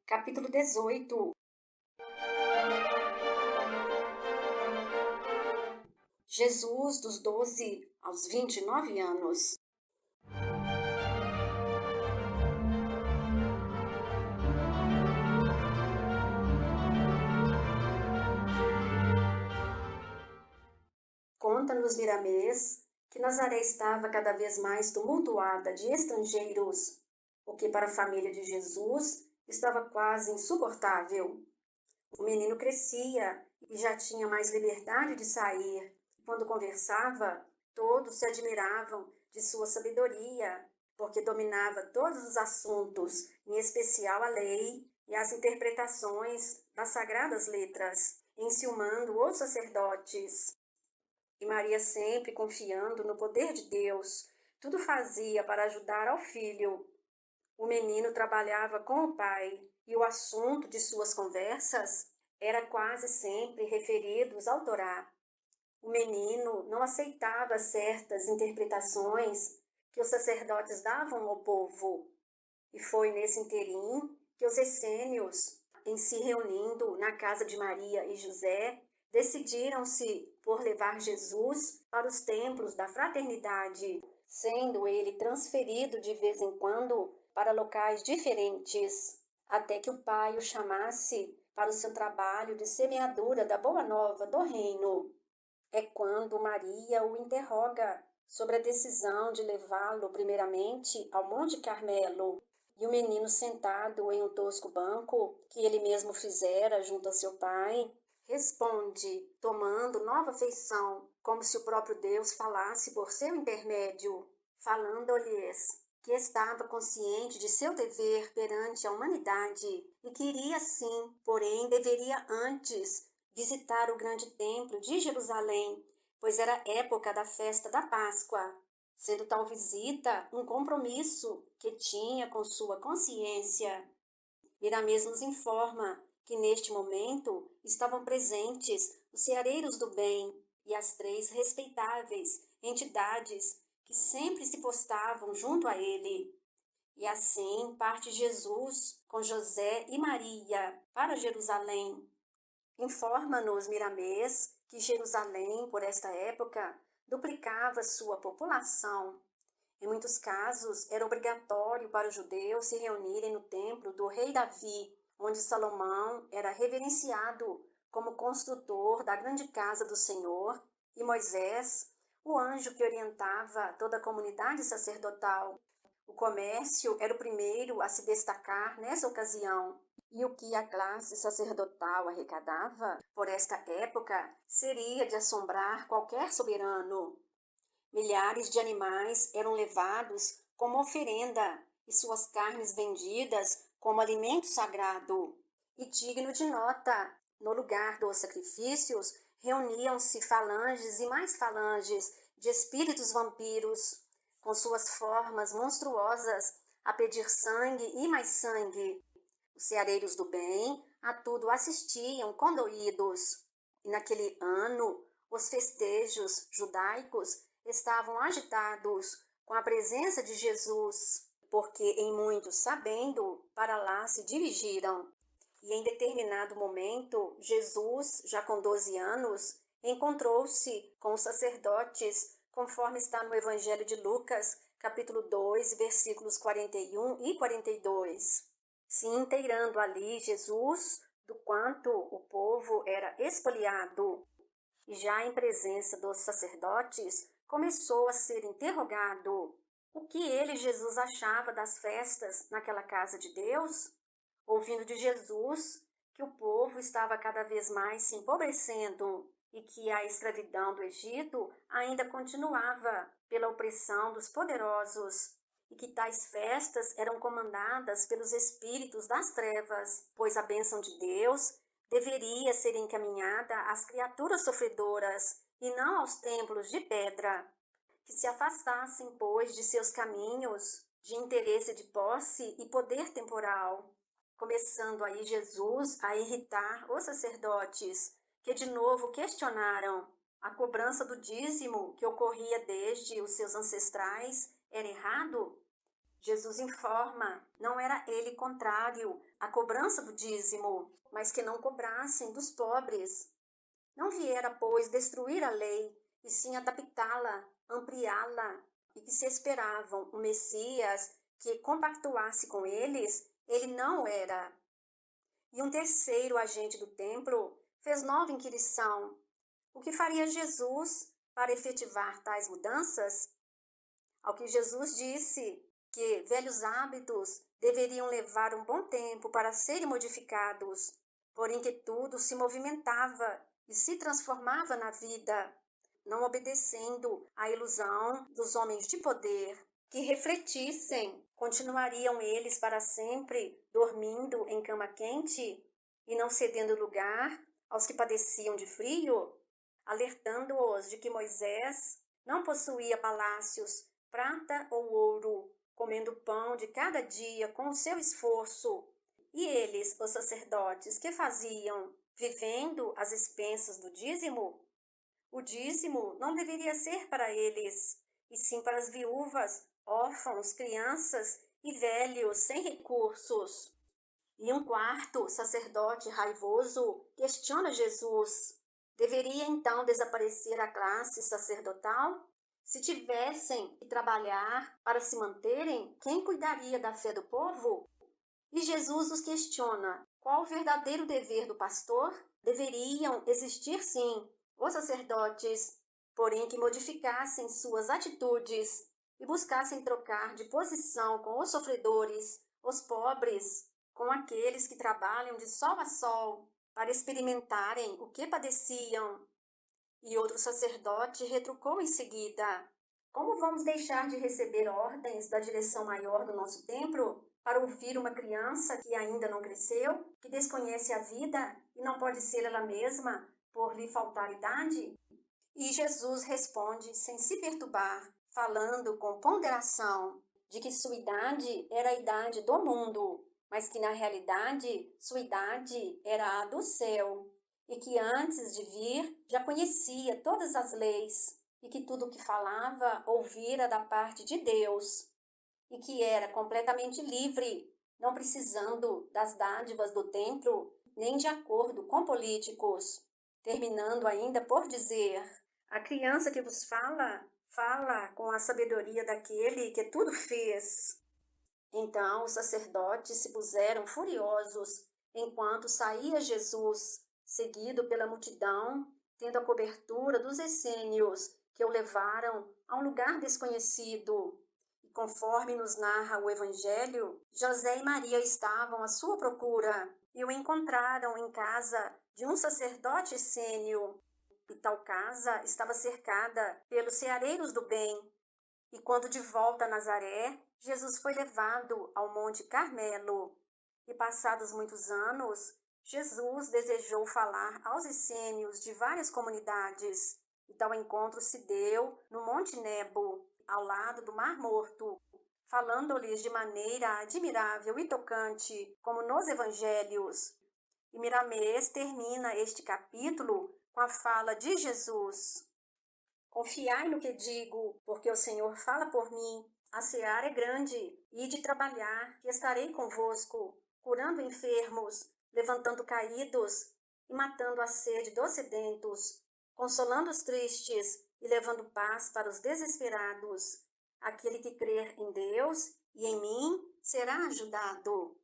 Capítulo 18. Jesus dos 12 aos 29 anos. Conta-nos Miramês que Nazaré estava cada vez mais tumultuada de estrangeiros, o que para a família de Jesus estava quase insuportável. O menino crescia e já tinha mais liberdade de sair. Quando conversava, todos se admiravam de sua sabedoria, porque dominava todos os assuntos, em especial a lei e as interpretações das sagradas letras, enciumando os sacerdotes. E Maria, sempre confiando no poder de Deus, tudo fazia para ajudar ao filho. O menino trabalhava com o pai e o assunto de suas conversas era quase sempre referidos ao Torá. O menino não aceitava certas interpretações que os sacerdotes davam ao povo. E foi nesse interim que os essênios, em se reunindo na casa de Maria e José, decidiram-se por levar Jesus para os templos da fraternidade, sendo ele transferido de vez em quando para locais diferentes, até que o pai o chamasse para o seu trabalho de semeadura da boa nova do reino. É quando Maria o interroga sobre a decisão de levá-lo primeiramente ao Monte Carmelo, e o menino, sentado em um tosco banco que ele mesmo fizera junto a seu pai, responde, tomando nova feição, como se o próprio Deus falasse por seu intermédio, falando-lhes que estava consciente de seu dever perante a humanidade e que iria sim, porém deveria antes visitar o grande templo de Jerusalém, pois era época da festa da Páscoa, sendo tal visita um compromisso que tinha com sua consciência. Miramês nos informa que neste momento estavam presentes os ceareiros do bem e as 3 respeitáveis entidades que sempre se postavam junto a ele. E assim parte Jesus com José e Maria para Jerusalém. Informa-nos Miramês que Jerusalém, por esta época, duplicava sua população. Em muitos casos, era obrigatório para os judeus se reunirem no templo do rei Davi, onde Salomão era reverenciado como construtor da grande casa do Senhor, e Moisés, o anjo que orientava toda a comunidade sacerdotal. O comércio era o primeiro a se destacar nessa ocasião, e o que a classe sacerdotal arrecadava por esta época seria de assombrar qualquer soberano. Milhares de animais eram levados como oferenda e suas carnes vendidas como alimento sagrado. E digno de nota, no lugar dos sacrifícios, reuniam-se falanges e mais falanges de espíritos vampiros, com suas formas monstruosas, a pedir sangue e mais sangue. Os ceareiros do bem a tudo assistiam condoídos. E naquele ano, os festejos judaicos estavam agitados com a presença de Jesus, porque em muitos, sabendo, para lá se dirigiram. E em determinado momento, Jesus, já com 12 anos, encontrou-se com os sacerdotes, conforme está no Evangelho de Lucas, capítulo 2, versículos 41 e 42. Se inteirando ali Jesus do quanto o povo era expoliado. E já em presença dos sacerdotes, começou a ser interrogado o que ele, Jesus, achava das festas naquela casa de Deus, ouvindo de Jesus que o povo estava cada vez mais se empobrecendo e que a escravidão do Egito ainda continuava pela opressão dos poderosos, e que tais festas eram comandadas pelos espíritos das trevas, pois a bênção de Deus deveria ser encaminhada às criaturas sofredoras e não aos templos de pedra, que se afastassem, pois, de seus caminhos de interesse de posse e poder temporal. Começando aí Jesus a irritar os sacerdotes, que de novo questionaram a cobrança do dízimo que ocorria desde os seus ancestrais era errado? Jesus informa, não era ele contrário à cobrança do dízimo, mas que não cobrassem dos pobres. Não viera, pois, destruir a lei, e sim adaptá-la, ampliá-la, e que se esperavam o Messias que compactuasse com eles, ele não era. E um terceiro agente do templo fez nova inquirição. O que faria Jesus para efetivar tais mudanças? Ao que Jesus disse que velhos hábitos deveriam levar um bom tempo para serem modificados, porém que tudo se movimentava e se transformava na vida, não obedecendo à ilusão dos homens de poder, que refletissem, continuariam eles para sempre dormindo em cama quente e não cedendo lugar aos que padeciam de frio, alertando-os de que Moisés não possuía palácios, prata ou ouro, comendo pão de cada dia com o seu esforço. E eles, os sacerdotes, que faziam? Vivendo às expensas do dízimo? O dízimo não deveria ser para eles, e sim para as viúvas, órfãos, crianças e velhos sem recursos. E um quarto sacerdote raivoso questiona Jesus: deveria então desaparecer a classe sacerdotal? Se tivessem que trabalhar para se manterem, quem cuidaria da fé do povo? E Jesus os questiona: qual o verdadeiro dever do pastor? Deveriam existir, sim, os sacerdotes, porém que modificassem suas atitudes e buscassem trocar de posição com os sofredores, os pobres, com aqueles que trabalham de sol a sol para experimentarem o que padeciam. E outro sacerdote retrucou em seguida: como vamos deixar de receber ordens da direção maior do nosso templo para ouvir uma criança que ainda não cresceu, que desconhece a vida e não pode ser ela mesma por lhe faltar idade? E Jesus responde sem se perturbar, falando com ponderação, de que sua idade era a idade do mundo, mas que na realidade sua idade era a do céu, e que antes de vir já conhecia todas as leis, e que tudo o que falava ouvira da parte de Deus, e que era completamente livre, não precisando das dádivas do templo, nem de acordo com políticos, terminando ainda por dizer: a criança que vos fala, fala com a sabedoria daquele que tudo fez. Então os sacerdotes se puseram furiosos, enquanto saía Jesus, seguido pela multidão, tendo a cobertura dos essênios, que o levaram a um lugar desconhecido. E conforme nos narra o Evangelho, José e Maria estavam à sua procura, e o encontraram em casa de um sacerdote essênio. E tal casa estava cercada pelos ceareiros do bem. E quando de volta a Nazaré, Jesus foi levado ao Monte Carmelo. E passados muitos anos, Jesus desejou falar aos essênios de várias comunidades. E tal encontro se deu no Monte Nebo, ao lado do Mar Morto, falando-lhes de maneira admirável e tocante, como nos evangelhos. E Miramês termina este capítulo com a fala de Jesus: confiai no que digo, porque o Senhor fala por mim. A seara é grande, ide trabalhar, que estarei convosco, curando enfermos, levantando caídos e matando a sede dos sedentos, consolando os tristes e levando paz para os desesperados. Aquele que crer em Deus e em mim será ajudado.